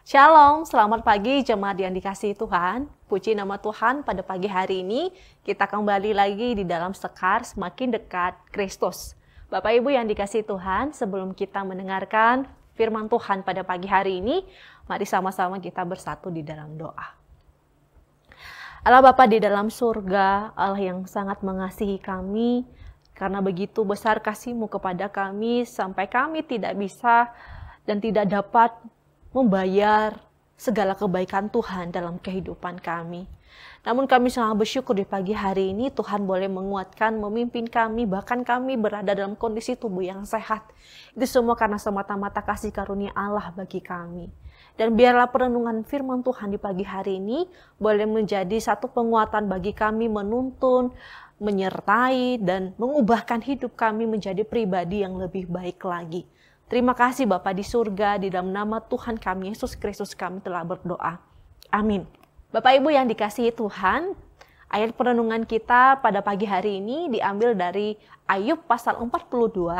Shalom, selamat pagi jemaat yang dikasihi Tuhan. Puji nama Tuhan, pada pagi hari ini kita kembali lagi di dalam Sekar Semakin Dekat Kristus. Bapak Ibu yang dikasihi Tuhan, sebelum kita mendengarkan firman Tuhan pada pagi hari ini, mari sama-sama kita bersatu di dalam doa. Allah Bapa di dalam surga, Allah yang sangat mengasihi kami, karena begitu besar kasih-Mu kepada kami, sampai kami tidak bisa dan tidak dapat membayar segala kebaikan Tuhan dalam kehidupan kami. Namun kami sangat bersyukur di pagi hari ini Tuhan boleh menguatkan, memimpin kami, bahkan kami berada dalam kondisi tubuh yang sehat. Itu semua karena semata-mata kasih karunia Allah bagi kami. Dan biarlah perenungan firman Tuhan di pagi hari ini boleh menjadi satu penguatan bagi kami menuntun, menyertai, dan mengubahkan hidup kami menjadi pribadi yang lebih baik lagi. Terima kasih Bapa di surga, di dalam nama Tuhan kami, Yesus Kristus kami telah berdoa. Amin. Bapak Ibu yang dikasihi Tuhan, ayat perenungan kita pada pagi hari ini diambil dari Ayub pasal 42,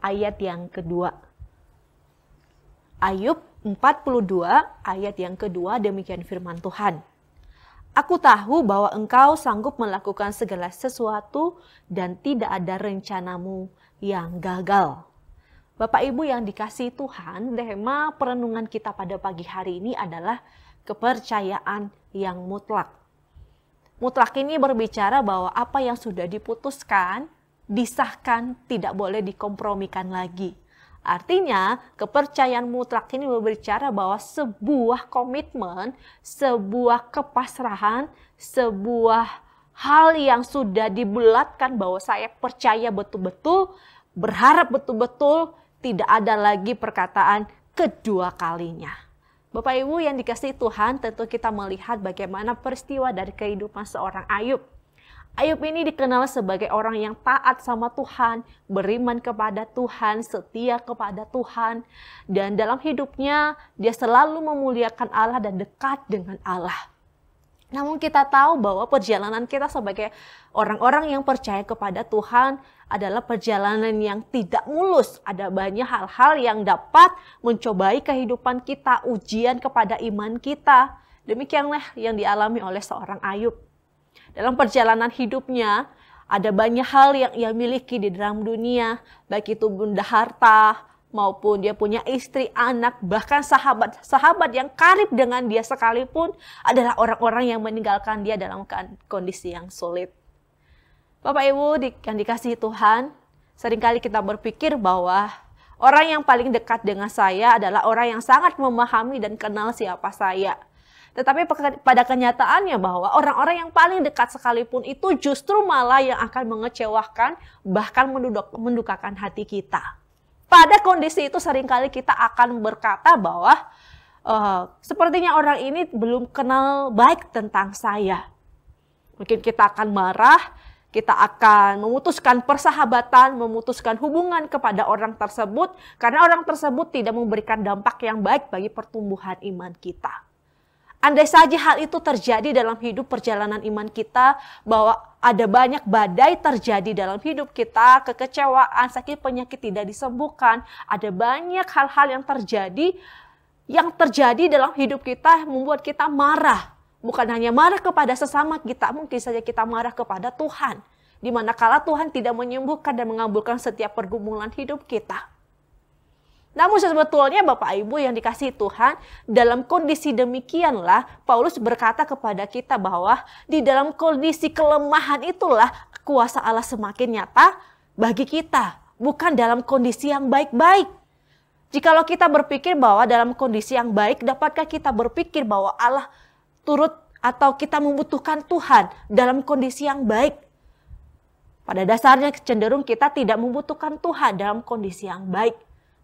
ayat yang kedua. Ayub 42, ayat yang kedua, demikian firman Tuhan. Aku tahu bahwa engkau sanggup melakukan segala sesuatu dan tidak ada rencanamu yang gagal. Bapak Ibu yang dikasihi Tuhan, tema perenungan kita pada pagi hari ini adalah kepercayaan yang mutlak. Mutlak ini berbicara bahwa apa yang sudah diputuskan, disahkan, tidak boleh dikompromikan lagi. Artinya, kepercayaan mutlak ini berbicara bahwa sebuah komitmen, sebuah kepasrahan, sebuah hal yang sudah dibulatkan bahwa saya percaya betul-betul, berharap betul-betul, tidak ada lagi perkataan kedua kalinya. Bapak Ibu yang dikasihi Tuhan, tentu kita melihat bagaimana peristiwa dari kehidupan seorang Ayub. Ayub ini dikenal sebagai orang yang taat sama Tuhan, beriman kepada Tuhan, setia kepada Tuhan. Dan dalam hidupnya dia selalu memuliakan Allah dan dekat dengan Allah. Namun kita tahu bahwa perjalanan kita sebagai orang-orang yang percaya kepada Tuhan adalah perjalanan yang tidak mulus. Ada banyak hal-hal yang dapat mencobai kehidupan kita, ujian kepada iman kita. Demikianlah yang dialami oleh seorang Ayub. Dalam perjalanan hidupnya, ada banyak hal yang ia miliki di dalam dunia, baik itu benda harta, maupun dia punya istri, anak, bahkan sahabat yang karib dengan dia sekalipun adalah orang-orang yang meninggalkan dia dalam kondisi yang sulit. Bapak Ibu yang dikasihi Tuhan, seringkali kita berpikir bahwa orang yang paling dekat dengan saya adalah orang yang sangat memahami dan kenal siapa saya. Tetapi pada kenyataannya bahwa orang-orang yang paling dekat sekalipun itu justru malah yang akan mengecewakan, bahkan mendukakan hati kita. Pada kondisi itu seringkali kita akan berkata bahwa sepertinya orang ini belum kenal baik tentang saya. Mungkin kita akan marah, kita akan memutuskan persahabatan, memutuskan hubungan kepada orang tersebut karena orang tersebut tidak memberikan dampak yang baik bagi pertumbuhan iman kita. Andai saja hal itu terjadi dalam hidup perjalanan iman kita, bahwa ada banyak badai terjadi dalam hidup kita, kekecewaan, sakit penyakit tidak disembuhkan, ada banyak hal-hal yang terjadi dalam hidup kita membuat kita marah. Bukan hanya marah kepada sesama kita, mungkin saja kita marah kepada Tuhan. Di manakala Tuhan tidak menyembuhkan dan mengabulkan setiap pergumulan hidup kita. Namun sebetulnya Bapak Ibu yang dikasihi Tuhan, dalam kondisi demikianlah Paulus berkata kepada kita bahwa di dalam kondisi kelemahan itulah kuasa Allah semakin nyata bagi kita. Bukan dalam kondisi yang baik-baik. Jikalau kita berpikir bahwa dalam kondisi yang baik, dapatkah kita berpikir bahwa Allah turut atau kita membutuhkan Tuhan dalam kondisi yang baik? Pada dasarnya cenderung kita tidak membutuhkan Tuhan dalam kondisi yang baik.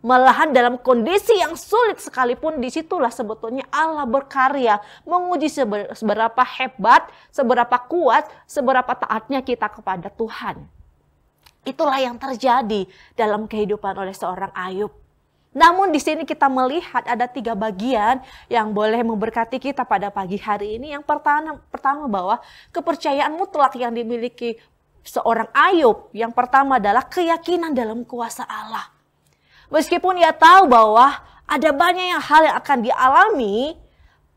Malahan dalam kondisi yang sulit sekalipun disitulah sebetulnya Allah berkarya menguji seberapa hebat, seberapa kuat, seberapa taatnya kita kepada Tuhan. Itulah yang terjadi dalam kehidupan oleh seorang Ayub. Namun di sini kita melihat ada 3 bagian yang boleh memberkati kita pada pagi hari ini. Yang pertama bahwa kepercayaan mutlak yang dimiliki seorang Ayub, yang pertama adalah keyakinan dalam kuasa Allah. Meskipun ia tahu bahwa Ada banyak hal yang akan dialami,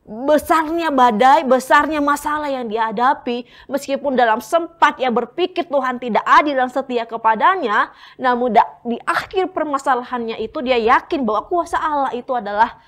besarnya badai, besarnya masalah yang dihadapi, meskipun dalam sempat ia berpikir Tuhan tidak adil dan setia kepadanya, namun di akhir permasalahannya itu dia yakin bahwa kuasa Allah itu adalah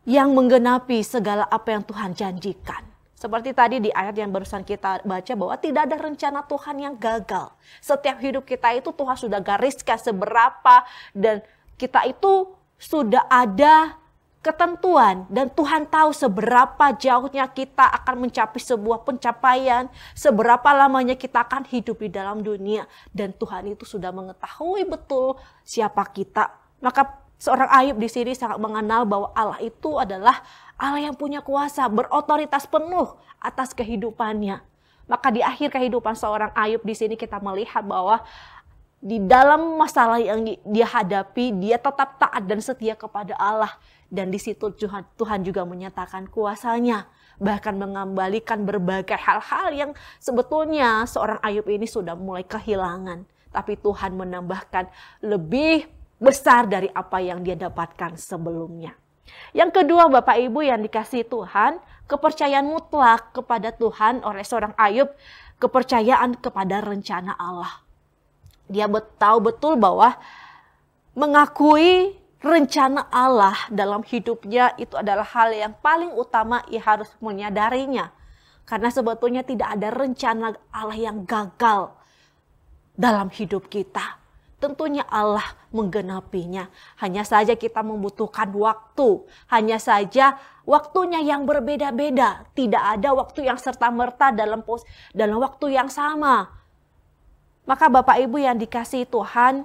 yang menggenapi segala apa yang Tuhan janjikan. Seperti tadi di ayat yang barusan kita baca bahwa tidak ada rencana Tuhan yang gagal. Setiap hidup kita itu Tuhan sudah gariskan seberapa, dan kita itu sudah ada ketentuan, dan Tuhan tahu seberapa jauhnya kita akan mencapai sebuah pencapaian, seberapa lamanya kita akan hidup di dalam dunia, dan Tuhan itu sudah mengetahui betul siapa kita. Maka seorang Ayub di sini sangat mengenal bahwa Allah itu adalah Allah yang punya kuasa, berotoritas penuh atas kehidupannya. Maka di akhir kehidupan seorang Ayub di sini kita melihat bahwa di dalam masalah yang dia hadapi, dia tetap taat dan setia kepada Allah. Dan di situ Tuhan juga menyatakan kuasanya. Bahkan mengembalikan berbagai hal-hal yang sebetulnya seorang Ayub ini sudah mulai kehilangan. Tapi Tuhan menambahkan lebih besar dari apa yang dia dapatkan sebelumnya. Yang kedua, Bapak Ibu yang dikasihi Tuhan, kepercayaan mutlak kepada Tuhan oleh seorang Ayub, kepercayaan kepada rencana Allah. Dia tahu betul bahwa mengakui rencana Allah dalam hidupnya itu adalah hal yang paling utama ia harus menyadarinya. Karena sebetulnya tidak ada rencana Allah yang gagal dalam hidup kita. Tentunya Allah menggenapinya. Hanya saja kita membutuhkan waktu. Hanya saja waktunya yang berbeda-beda. Tidak ada waktu yang serta-merta dalam waktu yang sama. Maka Bapak Ibu yang dikasihi Tuhan,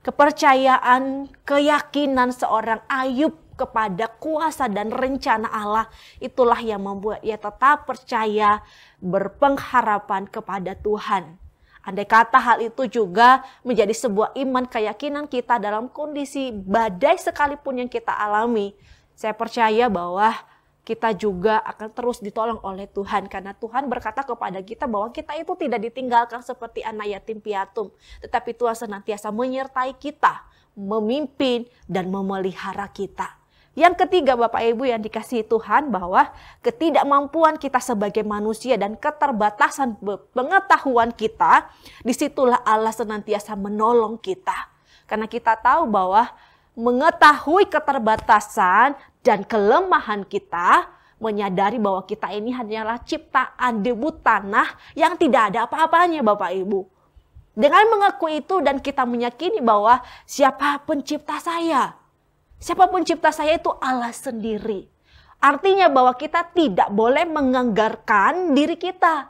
kepercayaan, keyakinan seorang Ayub kepada kuasa dan rencana Allah, itulah yang membuat ia tetap percaya, berpengharapan kepada Tuhan. Andai kata hal itu juga menjadi sebuah iman keyakinan kita dalam kondisi badai sekalipun yang kita alami, saya percaya bahwa kita juga akan terus ditolong oleh Tuhan. Karena Tuhan berkata kepada kita bahwa kita itu tidak ditinggalkan seperti anak yatim piatu. Tetapi Tuhan senantiasa menyertai kita, memimpin dan memelihara kita. Yang ketiga Bapak Ibu yang dikasihi Tuhan, bahwa ketidakmampuan kita sebagai manusia dan keterbatasan pengetahuan kita, disitulah Allah senantiasa menolong kita. Karena kita tahu bahwa mengetahui keterbatasan dan kelemahan kita, menyadari bahwa kita ini hanyalah ciptaan debu tanah yang tidak ada apa-apanya Bapak Ibu. Dengan mengakui itu dan kita meyakini bahwa siapa pencipta saya? Siapa pencipta saya itu Allah sendiri. Artinya bahwa kita tidak boleh menganggarkan diri kita.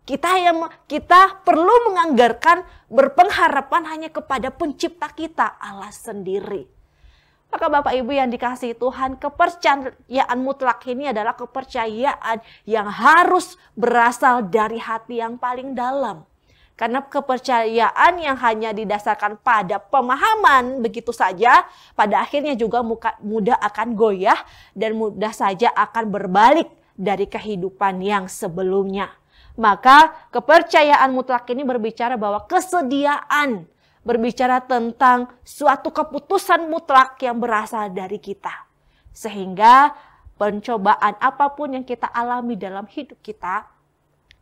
Kita perlu menganggarkan berpengharapan hanya kepada pencipta kita, Allah sendiri. Maka Bapak Ibu yang dikasihi Tuhan, kepercayaan mutlak ini adalah kepercayaan yang harus berasal dari hati yang paling dalam. Karena kepercayaan yang hanya didasarkan pada pemahaman begitu saja, pada akhirnya juga mudah akan goyah dan mudah saja akan berbalik dari kehidupan yang sebelumnya. Maka kepercayaan mutlak ini berbicara bahwa kesediaan, berbicara tentang suatu keputusan mutlak yang berasal dari kita. Sehingga pencobaan apapun yang kita alami dalam hidup kita,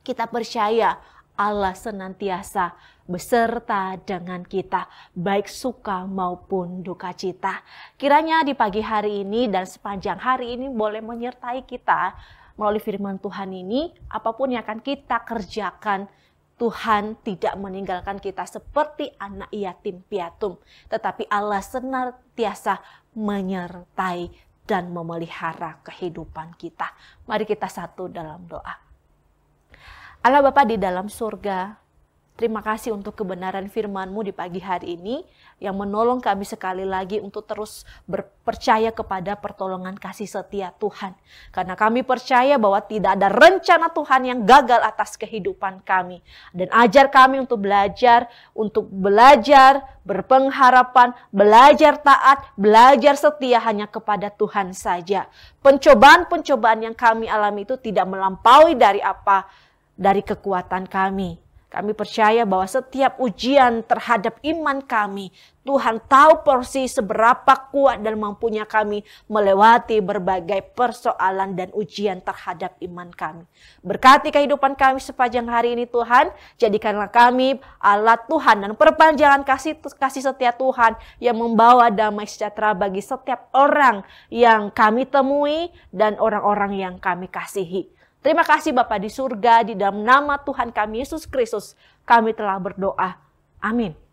kita percaya Allah senantiasa beserta dengan kita, baik suka maupun duka cita. Kiranya di pagi hari ini dan sepanjang hari ini boleh menyertai kita melalui firman Tuhan ini. Apapun yang akan kita kerjakan, Tuhan tidak meninggalkan kita seperti anak yatim piatu, tetapi Allah senantiasa menyertai dan memelihara kehidupan kita. Mari kita satu dalam doa. Allah Bapa di dalam surga, terima kasih untuk kebenaran firman-Mu di pagi hari ini yang menolong kami sekali lagi untuk terus percaya kepada pertolongan kasih setia Tuhan. Karena kami percaya bahwa tidak ada rencana Tuhan yang gagal atas kehidupan kami. Dan ajar kami untuk belajar, berpengharapan, belajar taat, belajar setia hanya kepada Tuhan saja. Pencobaan-pencobaan yang kami alami itu tidak melampaui dari kekuatan kami. Kami percaya bahwa setiap ujian terhadap iman kami, Tuhan tahu porsi seberapa kuat dan mampunya kami melewati berbagai persoalan dan ujian terhadap iman kami. Berkati kehidupan kami sepanjang hari ini Tuhan, jadikanlah kami alat Tuhan dan perpanjangan kasih setia Tuhan yang membawa damai sejahtera bagi setiap orang yang kami temui dan orang-orang yang kami kasihi. Terima kasih Bapa di surga, di dalam nama Tuhan kami Yesus Kristus, kami telah berdoa. Amin.